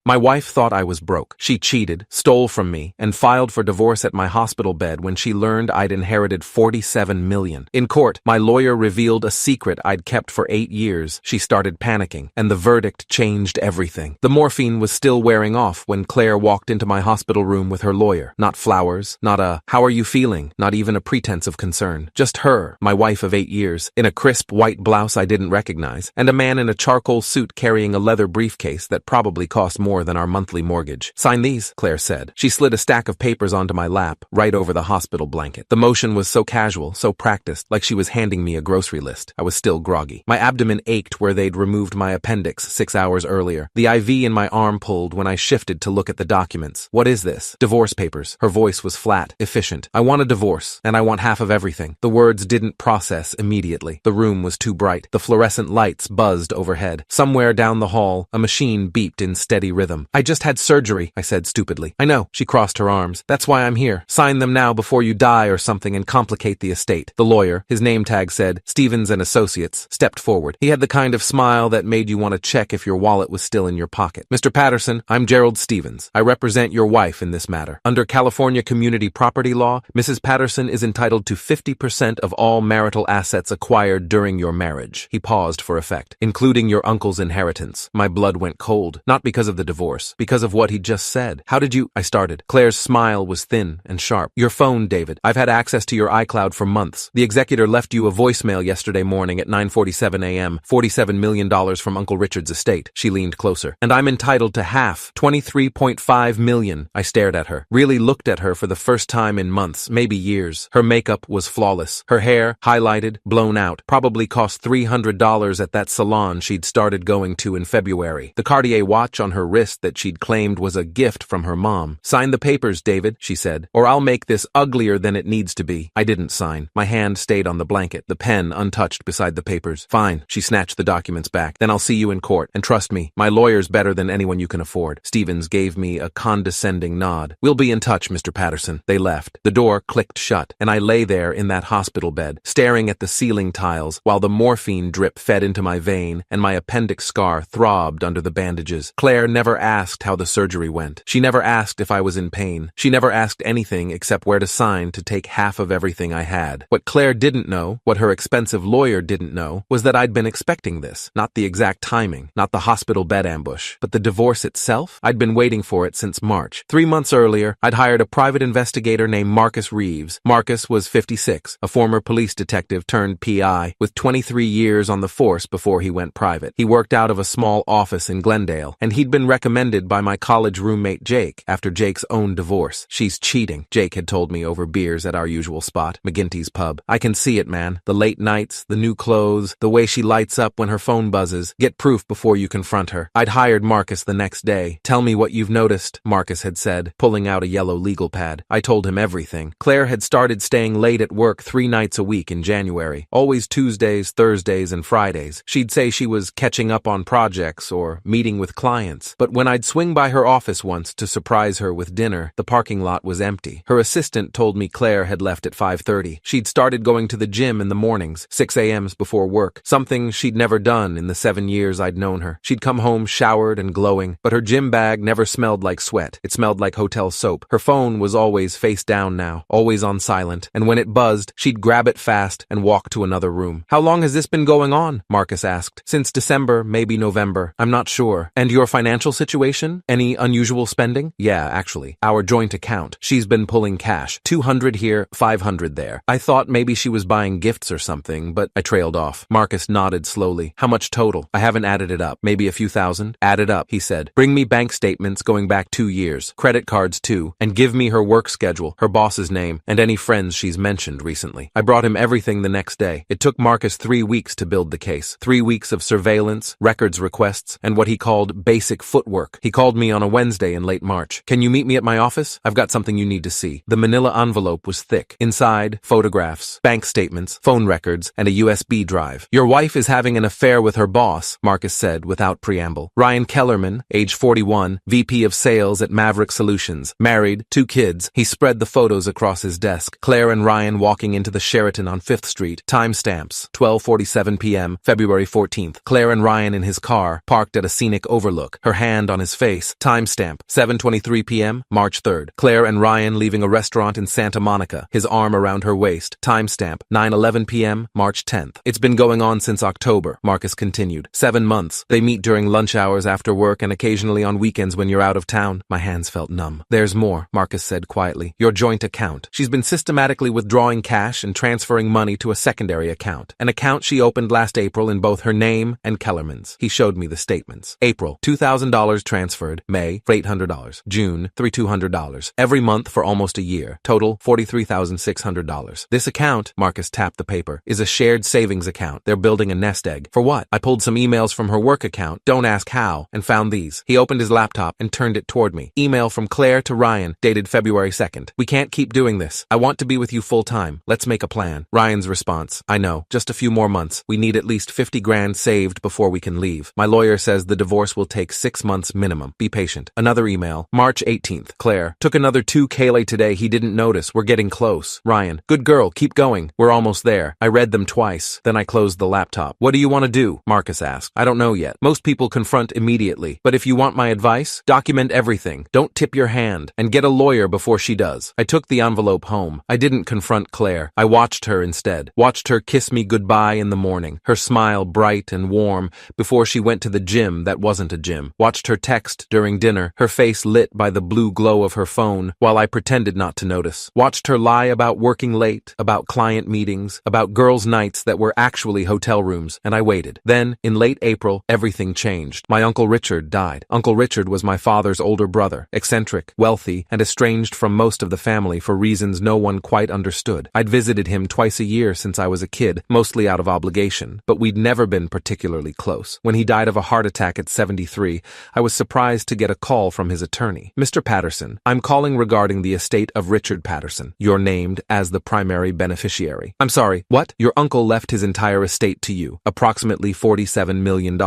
My wife thought I was broke. She cheated, stole from me, and filed for divorce at my hospital bed when she learned I'd inherited $47 million. In court, my lawyer revealed a secret I'd kept for 8 years. She started panicking, and the verdict changed everything. The morphine was still wearing off when Claire walked into my hospital room with her lawyer. Not flowers, not a, "How are you feeling?" Not even a pretense of concern. Just her, my wife of 8 years, in a crisp white blouse I didn't recognize, and a man in a charcoal suit carrying a leather briefcase that probably cost more than our monthly mortgage. "Sign these," Claire said. She slid a stack of papers onto my lap, right over the hospital blanket. The motion was so casual, so practiced, like she was handing me a grocery list. I was still groggy. My abdomen ached where they'd removed my appendix 6 hours earlier. The IV in my arm pulled when I shifted to look at the documents. "What is this?" "Divorce papers." Her voice was flat, efficient. "I want a divorce, and I want half of everything." The words didn't process immediately. The room was too bright. The fluorescent lights buzzed overhead. Somewhere down the hall, a machine beeped in steady rhythm. "I just had surgery," I said stupidly. "I know." She crossed her arms. "That's why I'm here. Sign them now before you die or something and complicate the estate." The lawyer, his name tag said Stevens and Associates, stepped forward. He had the kind of smile that made you want to check if your wallet was still in your pocket. "Mr. Patterson, I'm Gerald Stevens. I represent your wife in this matter. Under California community property law, Mrs. Patterson is entitled to 50% of all marital assets acquired during your marriage." He paused for effect. "Including your uncle's inheritance." My blood went cold, not because of the divorce, because of what he'd just said. "How did you—" I started. Claire's smile was thin and sharp. "Your phone, David. I've had access to your iCloud for months. The executor left you a voicemail yesterday morning at 9:47 a.m., $47 million from Uncle Richard's estate." She leaned closer. "And I'm entitled to half, $23.5 million. I stared at her, really looked at her for the first time in months, maybe years. Her makeup was flawless. Her hair, highlighted, blown out, probably cost $300 at that salon she'd started going to in February. The Cartier watch on her wrist that she'd claimed was a gift from her mom. "Sign the papers, David," she said, "or I'll make this uglier than it needs to be." I didn't sign. My hand stayed on the blanket, the pen untouched beside the papers. "Fine." She snatched the documents back. "Then I'll see you in court. And trust me, my lawyer's better than anyone you can afford." Stevens gave me a condescending nod. "We'll be in touch, Mr. Patterson." They left. The door clicked shut, and I lay there in that hospital bed, staring at the ceiling tiles while the morphine drip fed into my vein and my appendix scar throbbed under the bandages. Claire never asked how the surgery went. She never asked if I was in pain. She never asked anything except where to sign to take half of everything I had. What Claire didn't know, what her expensive lawyer didn't know, was that I'd been expecting this. Not the exact timing, not the hospital bed ambush, but the divorce itself. I'd been waiting for it since March. 3 months earlier, I'd hired a private investigator named Marcus Reeves. Marcus was 56, a former police detective turned PI, with 23 years on the force before he went private. He worked out of a small office in Glendale, and he'd been recommended by my college roommate Jake after Jake's own divorce. "She's cheating," Jake had told me over beers at our usual spot, McGinty's Pub. "I can see it, man. The late nights, the new clothes, the way she lights up when her phone buzzes. Get proof before you confront her." I'd hired Marcus the next day. "Tell me what you've noticed," Marcus had said, pulling out a yellow legal pad. I told him everything. Claire had started staying late at work 3 nights a week in January, always Tuesdays, Thursdays, and Fridays. She'd say she was catching up on projects or meeting with clients, but when I'd swing by her office once to surprise her with dinner, the parking lot was empty. Her assistant told me Claire had left at 5:30. She'd started going to the gym in the mornings, 6 a.m.s before work, something she'd never done in the 7 years I'd known her. She'd come home showered and glowing, but her gym bag never smelled like sweat. It smelled like hotel soap. Her phone was always face down now, always on silent, and when it buzzed, she'd grab it fast and walk to another room. "How long has this been going on?" Marcus asked. "Since December, maybe November. I'm not sure." "And your financial situation? Any unusual spending?" "Yeah, actually. Our joint account. She's been pulling cash. 200 here, 500 there." I thought maybe she was buying gifts or something, but I trailed off. Marcus nodded slowly. "How much total?" "I haven't added it up. Maybe a few thousand." "Add it up," he said. "Bring me bank statements going back 2 years. Credit cards too. And give me her work schedule, her boss's name, and any friends she's mentioned recently." I brought him everything the next day. It took Marcus 3 weeks to build the case. 3 weeks of surveillance, records requests, and what he called basic footwork. He called me on a Wednesday in late March. "Can you meet me at my office? I've got something you need to see." The manila envelope was thick. Inside, photographs, bank statements, phone records, and a USB drive. "Your wife is having an affair with her boss," Marcus said without preamble. "Ryan Kellerman, age 41, VP of Sales at Maverick Solutions. Married, 2 kids." He spread the photos across his desk. Claire and Ryan walking into the Sheraton on 5th Street. Timestamps, 12:47 p.m., February 14th. Claire and Ryan in his car, parked at a scenic overlook. Her hand hand on his face. Timestamp, 7:23 p.m., March 3rd. Claire and Ryan leaving a restaurant in Santa Monica, his arm around her waist. Timestamp, 9:11 p.m., March 10th. It's been going on since October, Marcus continued. 7 months. They meet during lunch hours after work and occasionally on weekends when you're out of town. My hands felt numb. There's more, Marcus said quietly. Your joint account. She's been systematically withdrawing cash and transferring money to a secondary account. An account she opened last April in both her name and Kellerman's. He showed me the statements. April, $2,000 transferred. May, $800. June, $3,200. Every month for almost a year. Total, $43,600. This account, Marcus tapped the paper, is a shared savings account. They're building a nest egg. For what? I pulled some emails from her work account, don't ask how, and found these. He opened his laptop and turned it toward me. Email from Claire to Ryan, dated February 2nd. We can't keep doing this. I want to be with you full time. Let's make a plan. Ryan's response. I know. Just a few more months. We need at least 50 grand saved before we can leave. My lawyer says the divorce will take 6 months minimum. Be patient. Another email. March 18th. Claire. Took another 2K today. He didn't notice. We're getting close. Ryan. Good girl. Keep going. We're almost there. I read them twice. Then I closed the laptop. What do you want to do? Marcus asked. I don't know yet. Most people confront immediately. But if you want my advice, document everything. Don't tip your hand. And get a lawyer before she does. I took the envelope home. I didn't confront Claire. I watched her instead. Watched her kiss me goodbye in the morning. Her smile bright and warm before she went to the gym that wasn't a gym. Watched her text during dinner. Her face lit by the blue glow of her phone while I pretended not to notice. Watched her lie about working late, about client meetings, about girls' nights that were actually hotel rooms, and I waited. Then, in late April, everything changed. My Uncle Richard died. Uncle Richard was my father's older brother, eccentric, wealthy, and estranged from most of the family for reasons no one quite understood. I'd visited him twice a year since I was a kid, mostly out of obligation, but we'd never been particularly close. When he died of a heart attack at 73, I was surprised to get a call from his attorney. Mr. Patterson, I'm calling regarding the estate of Richard Patterson. You're named as the primary beneficiary. I'm sorry, what? Your uncle left his entire estate to you, approximately $47 million,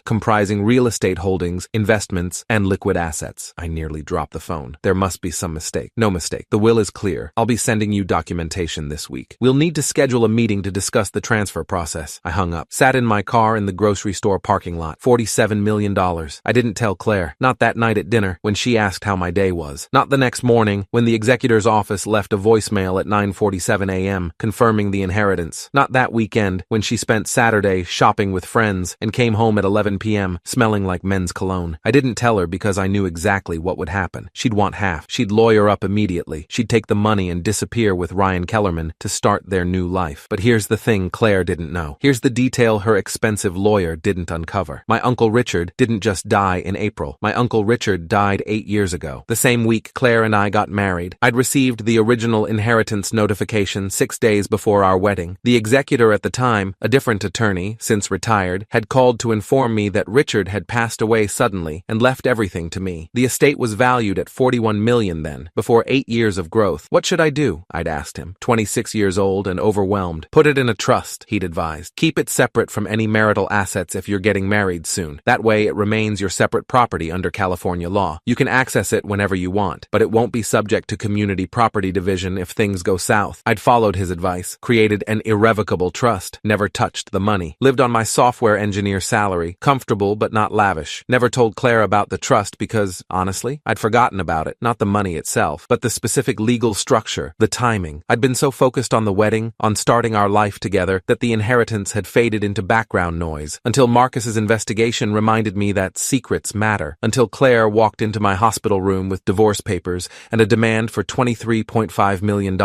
comprising real estate holdings, investments, and liquid assets. I nearly dropped the phone. There must be some mistake. No mistake. The will is clear. I'll be sending you documentation this week. We'll need to schedule a meeting to discuss the transfer process. I hung up. Sat in my car in the grocery store parking lot. $47 million. I didn't tell Claire. Not that night at dinner when she asked how my day was. Not the next morning when the executor's office left a voicemail at 9:47 a.m. confirming the inheritance. Not that weekend when she spent Saturday shopping with friends and came home at 11 p.m. smelling like men's cologne. I didn't tell her because I knew exactly what would happen. She'd want half. She'd lawyer up immediately. She'd take the money and disappear with Ryan Kellerman to start their new life. But here's the thing Claire didn't know. Here's the detail her expensive lawyer didn't uncover. My Uncle Richard didn't just die in April. My Uncle Richard died 8 years ago. The same week Claire and I got married. I'd received the original inheritance notification 6 days before our wedding. The executor at the time, a different attorney, since retired, had called to inform me that Richard had passed away suddenly and left everything to me. The estate was valued at $41 million then, before 8 years of growth. What should I do? I'd asked him. 26 years old and overwhelmed. Put it in a trust, he'd advised. Keep it separate from any marital assets if you're getting married soon. That way it remains your separate property under California law. You can access it whenever you want, but it won't be subject to community property division if things go south. I'd followed his advice, created an irrevocable trust, never touched the money, lived on my software engineer salary, comfortable but not lavish. Never told Claire about the trust because, honestly, I'd forgotten about it, not the money itself, but the specific legal structure, the timing. I'd been so focused on the wedding, on starting our life together, that the inheritance had faded into background noise, until Marcus's investigation reminded me that secrets matter, until Claire walked into my hospital room with divorce papers and a demand for $23.5 million.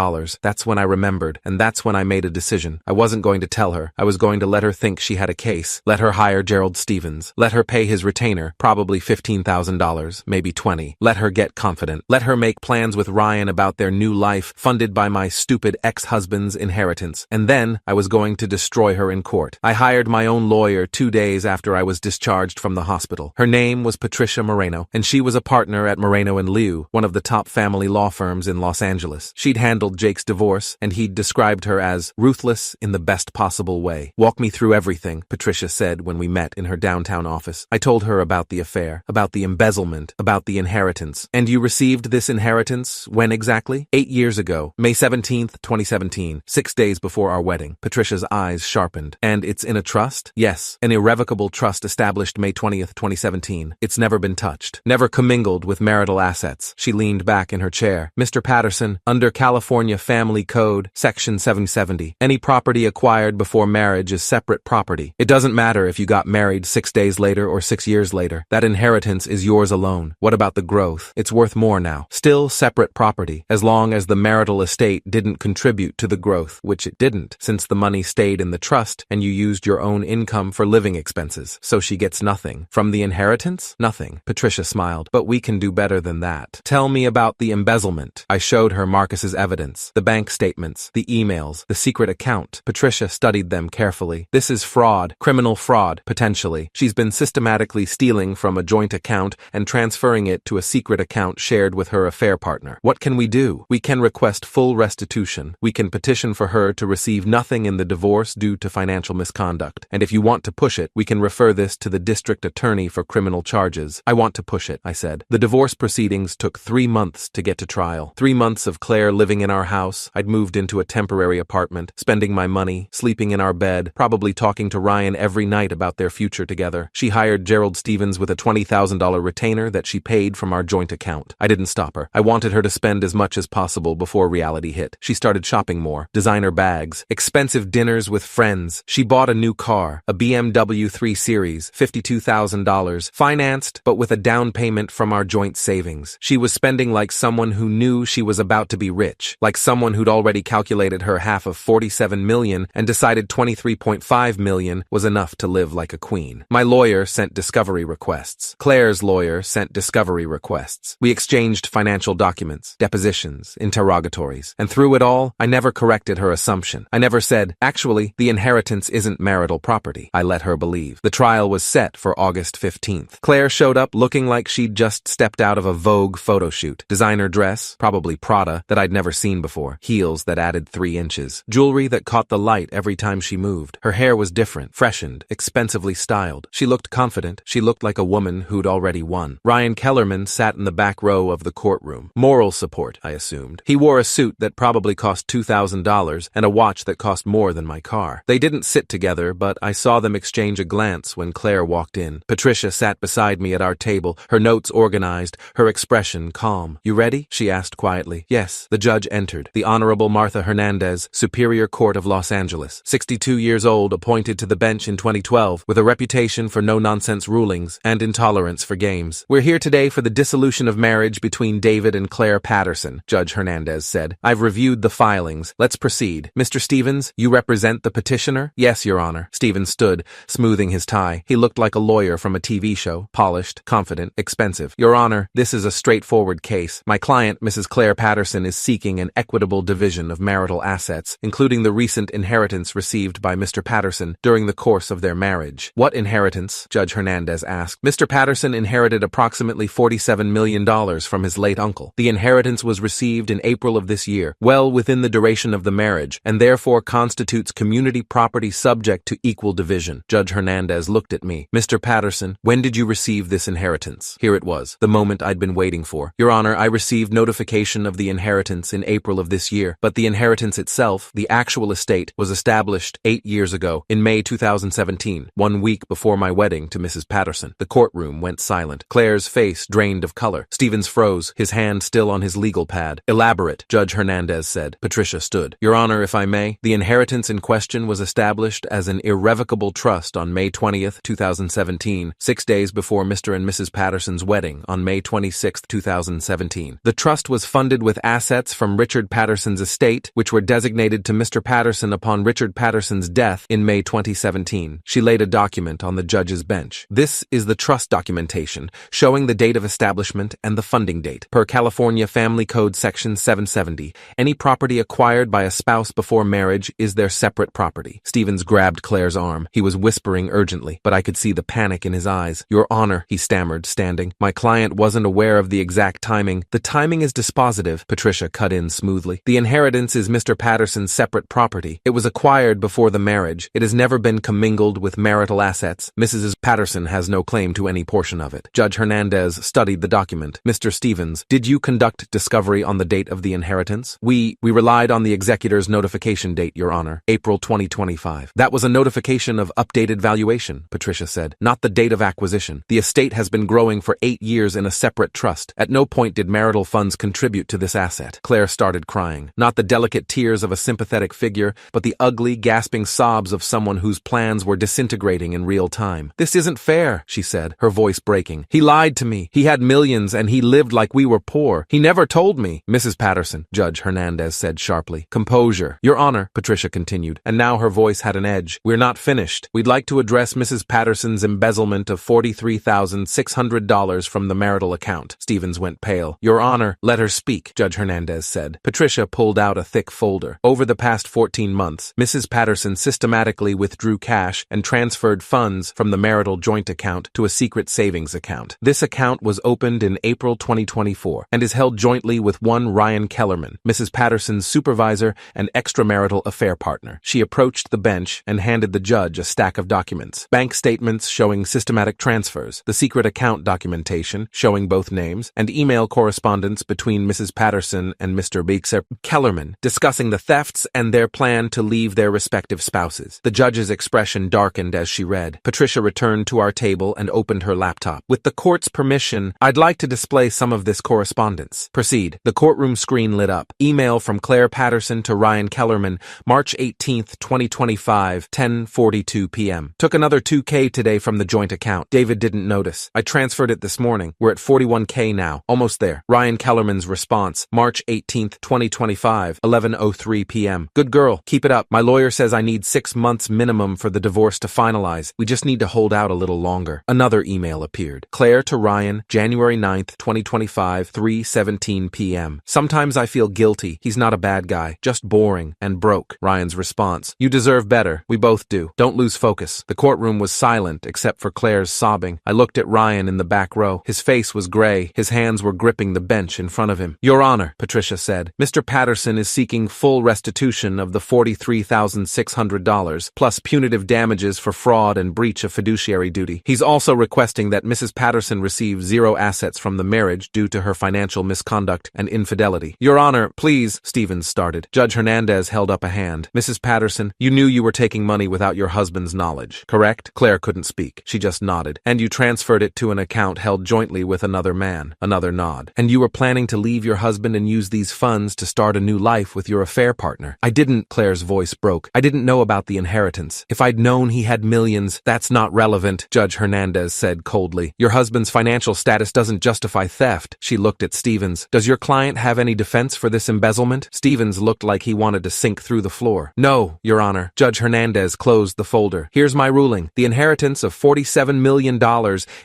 That's when I remembered, and that's when I made a decision. I wasn't going to tell her. I was going to let her think she had a case. Let her hire Gerald Stevens. Let her pay his retainer, probably $15,000, maybe $20. Let her get confident. Let her make plans with Ryan about their new life, funded by my stupid ex-husband's inheritance. And then I was going to destroy her in court. I hired my own lawyer 2 days after I was discharged from the hospital. Her name was Patricia Moreno, and she was a partner at Moreno & Liu, one of the top family law firms in Los Angeles. She'd handled Jake's divorce, and he'd described her as ruthless in the best possible way. Walk me through everything, Patricia said when we met in her downtown office. I told her about the affair, about the embezzlement, about the inheritance. And you received this inheritance when exactly? 8 years ago, May 17th, 2017, 6 days before our wedding. Patricia's eyes sharpened. And it's in a trust? Yes, an irrevocable trust established May 20th, 2017. 2017. It's never been touched. Never commingled with marital assets. She leaned back in her chair. Mr. Patterson, under California Family Code, Section 770, any property acquired before marriage is separate property. It doesn't matter if you got married 6 days later or 6 years later. That inheritance is yours alone. What about the growth? It's worth more now. Still separate property, as long as the marital estate didn't contribute to the growth, which it didn't, since the money stayed in the trust and you used your own income for living expenses. So she gets nothing. From the inheritance? Nothing. Patricia smiled. But we can do better than that. Tell me about the embezzlement. I showed her Marcus's evidence, the bank statements, the emails, the secret account. Patricia studied them carefully. This is fraud, criminal fraud, potentially. She's been systematically stealing from a joint account and transferring it to a secret account shared with her affair partner. What can we do? We can request full restitution. We can petition for her to receive nothing in the divorce due to financial misconduct. And if you want to push it, we can refer this to the district attorney for criminal charges. I want to push it, I said. The divorce proceedings took 3 months to get to trial. 3 months of Claire living in our house. I'd moved into a temporary apartment, spending my money, sleeping in our bed, probably talking to Ryan every night about their future together. She hired Gerald Stevens with a $20,000 retainer that she paid from our joint account. I didn't stop her. I wanted her to spend as much as possible before reality hit. She started shopping more, designer bags, expensive dinners with friends. She bought a new car, a BMW 3 Series, $52,000, financed but with a down payment from our joint savings. She was spending like someone who knew she was about to be rich, like someone who'd already calculated her half of $47 million and decided $23.5 million was enough to live like a queen. My lawyer sent discovery requests. Claire's lawyer sent discovery requests. We exchanged financial documents, depositions, interrogatories, and through it all, I never corrected her assumption. I never said, actually, the inheritance isn't marital property. I let her believe. The trial was set for August 15th. Claire showed up looking like she'd just stepped out of a Vogue photo shoot. Designer dress, probably Prada, that I'd never seen before. Heels that added 3 inches. Jewelry that caught the light every time she moved. Her hair was different, freshened, expensively styled. She looked confident. She looked like a woman who'd already won. Ryan Kellerman sat in the back row of the courtroom. Moral support, I assumed. He wore a suit that probably cost $2,000 and a watch that cost more than my car. They didn't sit together, but I saw them exchange a glance when Claire walked in. Patricia sat beside me at our table, her notes organized, her expression calm. You ready? She asked quietly. Yes. The judge entered. The Honorable Martha Hernandez, Superior Court of Los Angeles. 62 years old, appointed to the bench in 2012, with a reputation for no-nonsense rulings and intolerance for games. We're here today for the dissolution of marriage between David and Claire Patterson, Judge Hernandez said. I've reviewed the filings. Let's proceed. Mr. Stevens, you represent the petitioner? Yes, Your Honor. Stevens stood, smoothing his tie. He looked like a lawyer from a TV show, polished, confident, expensive. Your Honor, this is a straightforward case. My client, Mrs. Claire Patterson, is seeking an equitable division of marital assets, including the recent inheritance received by Mr. Patterson during the course of their marriage. What inheritance? Judge Hernandez asked. Mr. Patterson inherited approximately $47 million from his late uncle. The inheritance was received in April of this year, well within the duration of the marriage, and therefore constitutes community property subject to equal division. Judge Hernandez looked at me. Mr. Patterson, when did you receive this inheritance? Here it was, the moment I'd been waiting for. Your Honor, I received notification of the inheritance in April of this year, but the inheritance itself, the actual estate, was established 8 years ago, in May 2017, 1 week before my wedding to Mrs. Patterson. The courtroom went silent. Claire's face drained of color. Stevens froze, his hand still on his legal pad. Elaborate, Judge Hernandez said. Patricia stood. Your Honor, if I may, the inheritance in question was established as an irrevocable trust on May 20th, 2017, 6 days before Mr. and Mrs. Patterson's wedding on May 26th, 2017. The trust was funded with assets from Richard Patterson's estate, which were designated to Mr. Patterson upon Richard Patterson's death in May 2017. She laid a document on the judge's bench. This is the trust documentation, showing the date of establishment and the funding date. Per California Family Code Section 770, any property acquired by a spouse before marriage is their separate property. Stevens grabbed Claire's arm. He was whispering urgently, but I could see the panic in his eyes. Your Honor, he stammered, standing. My client wasn't aware of the exact timing. The timing is dispositive, Patricia cut in smoothly. The inheritance is Mr. Patterson's separate property. It was acquired before the marriage. It has never been commingled with marital assets. Mrs. Patterson has no claim to any portion of it. Judge Hernandez studied the document. Mr. Stevens, did you conduct discovery on the date of the inheritance? We relied on the executor's notification date, Your Honor, April 2025. That was a notification of updated valuation, Patricia said, not the date of acquisition. position. The estate has been growing for 8 years in a separate trust. At no point did marital funds contribute to this asset. Claire started crying. Not the delicate tears of a sympathetic figure, but the ugly, gasping sobs of someone whose plans were disintegrating in real time. "This isn't fair," she said, her voice breaking. "He lied to me. He had millions and he lived like we were poor. He never told me." "Mrs. Patterson," Judge Hernandez said sharply. "Composure." "Your Honor," Patricia continued, and now her voice had an edge. "We're not finished. We'd like to address Mrs. Patterson's embezzlement of $43,600 from the marital account." Stevens went pale. "Your Honor, let her speak," Judge Hernandez said. Patricia pulled out a thick folder. "Over the past 14 months, Mrs. Patterson systematically withdrew cash and transferred funds from the marital joint account to a secret savings account. This account was opened in April 2024 and is held jointly with one Ryan Kellerman, Mrs. Patterson's supervisor and extramarital affair partner." She approached the bench and handed the judge a stack of documents. Bank statements showing systematic transfers, the secret account documentation showing both names, and email correspondence between Mrs. Patterson and Mr. Bixer Kellerman discussing the thefts and their plan to leave their respective spouses. The judge's expression darkened as she read. Patricia returned to our table and opened her laptop. "With the court's permission, I'd like to display some of this correspondence." "Proceed." The courtroom screen lit up. Email from Claire Patterson to Ryan Kellerman, March 18th, 2025, 10:42 p.m. "Took another $2K today from the joint account. David didn't notice. I transferred it this morning. We're at $41K now. Almost there." Ryan Kellerman's response, March 18th, 2025, 11:03 p.m. "Good girl. Keep it up. My lawyer says I need 6 months minimum for the divorce to finalize. We just need to hold out a little longer." Another email appeared. Claire to Ryan, January 9th, 2025, 3:17 p.m. "Sometimes I feel guilty. He's not a bad guy, just boring and broke." Ryan's response, "You deserve better. We both do. Don't lose focus." The courtroom was silent except for Claire's sobbing. I looked at Ryan in the back row. His face was gray. His hands were gripping the bench in front of him. "Your Honor," Patricia said, "Mr. Patterson is seeking full restitution of the $43,600 plus punitive damages for fraud and breach of fiduciary duty. He's also requesting that Mrs. Patterson receive 0 assets from the marriage due to her financial misconduct and infidelity." "Your Honor, please," Stevens started. Judge Hernandez held up a hand. "Mrs. Patterson, you knew you were taking money without your husband's knowledge, correct?" Claire couldn't speak. She just nodded. "And you transferred it to an account held jointly with another man." Another nod. "And you were planning to leave your husband and use these funds to start a new life with your affair partner." "I didn't," Claire's voice broke. "I didn't know about the inheritance. If I'd known he had millions, that's not relevant," Judge Hernandez said coldly. "Your husband's financial status doesn't justify theft." She looked at Stevens. "Does your client have any defense for this embezzlement?" Stevens looked like he wanted to sink through the floor. "No, Your Honor." Judge Hernandez closed the folder. "Here's my ruling. The inheritance of $47 million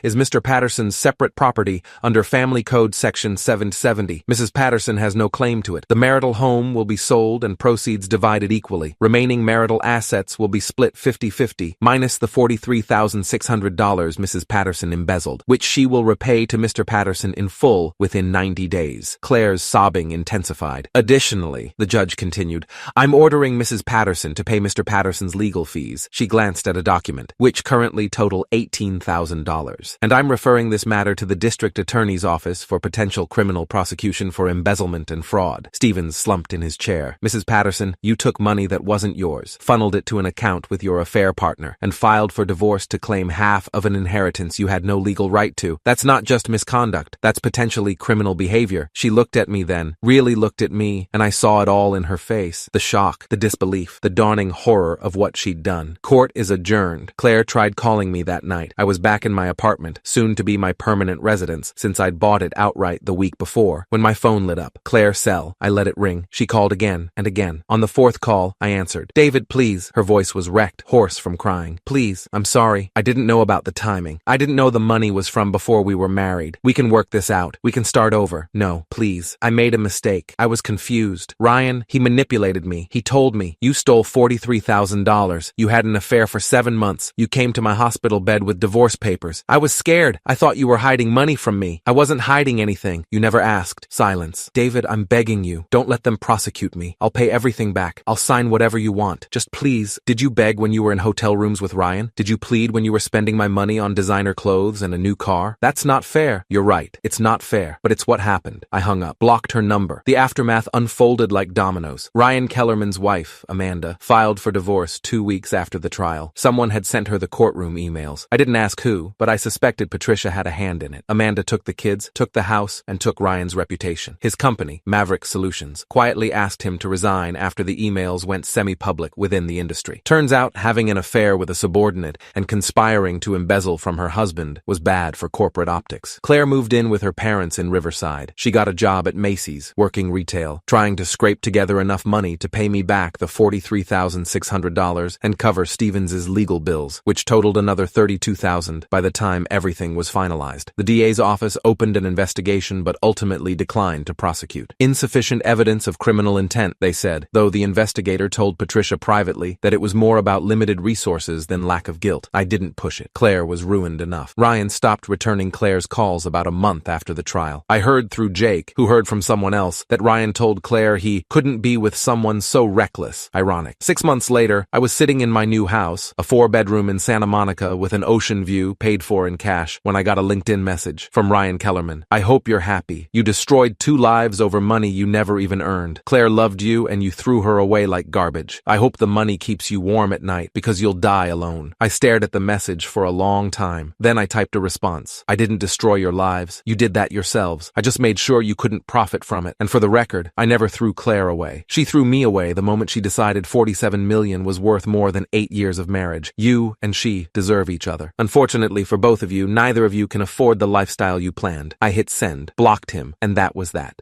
is Mr. Patterson's separate property under Family Code Section 770. Mrs. Patterson has no claim to it. The marital home will be sold and proceeds divided equally. Remaining marital assets will be split 50-50, minus the $43,600 Mrs. Patterson embezzled, which she will repay to Mr. Patterson in full within 90 days. Claire's sobbing intensified. "Additionally," the judge continued, "I'm ordering Mrs. Patterson to pay Mr. Patterson's legal fees." She glanced at a document, which currently total $18,000. "And I'm referring this matter to the district attorney's office for potential criminal prosecution for embezzlement and fraud." Stevens slumped in his chair. "Mrs. Patterson, you took money that wasn't yours, funneled it to an account with your affair partner, and filed for divorce to claim half of an inheritance you had no legal right to. That's not just misconduct. That's potentially criminal behavior." She looked at me then, really looked at me, and I saw it all in her face. The shock, the disbelief, the dawning horror of what she'd done. Court is adjourned. Claire tried calling me that night. I was back in my apartment, soon to be my permanent residence, since I'd bought it outright the week before, when my phone lit up. Claire cell. I let it ring. She called again and again. On the 4th call, I answered. "David, please." Her voice was wrecked, hoarse from crying. "Please, I'm sorry. I didn't know about the timing. I didn't know the money was from before we were married. We can work this out. We can start over. No, please. I made a mistake. I was confused. Ryan, he manipulated me. He told me, you stole $43,000. You had an affair for 7 months. You came to my hospital bed with divorce papers. I was scared. I thought you were hiding money from me. I wasn't hiding anything. You never asked." Silence. "David, I'm begging you. Don't let them prosecute me. I'll pay everything back. I'll sign whatever you want. Just please." "Did you beg when you were in hotel rooms with Ryan? Did you plead when you were spending my money on designer clothes and a new car? That's not fair." "You're right. It's not fair, but it's what happened." I hung up, blocked her number. The aftermath unfolded like dominoes. Ryan Kellerman's wife, Amanda, filed for divorce 2 weeks after the trial. Someone had sent her the courtroom emails. I didn't ask coup, but I suspected Patricia had a hand in it. Amanda took the kids, took the house, and took Ryan's reputation. His company, Maverick Solutions, quietly asked him to resign after the emails went semi-public within the industry. Turns out having an affair with a subordinate and conspiring to embezzle from her husband was bad for corporate optics. Claire moved in with her parents in Riverside. She got a job at Macy's, working retail, trying to scrape together enough money to pay me back the $43,600 and cover Stevens's legal bills, which totaled another $32,000 by the time everything was finalized. The DA's office opened an investigation but ultimately declined to prosecute. Insufficient evidence of criminal intent, they said, though the investigator told Patricia privately that it was more about limited resources than lack of guilt. I didn't push it. Claire was ruined enough. Ryan stopped returning Claire's calls about a month after the trial. I heard through Jake, who heard from someone else, that Ryan told Claire he couldn't be with someone so reckless. Ironic. 6 months later, I was sitting in my new house, a 4-bedroom in Santa Monica with an ocean view paid for in cash, when I got a LinkedIn message from Ryan Kellerman. I hope you're happy. You destroyed 2 lives over money you never even earned. Claire loved you and you threw her away like garbage. I hope the money keeps you warm at night because you'll die alone. I stared at the message for a long time. Then I typed a response. I didn't destroy your lives. You did that yourselves. I just made sure you couldn't profit from it. And for the record, I never threw Claire away. She threw me away the moment she decided $47 million was worth more than 8 years of marriage. You and she deserve each other. Unfortunately for both of you, neither of you can afford the lifestyle you planned. I hit send, blocked him, and that was that.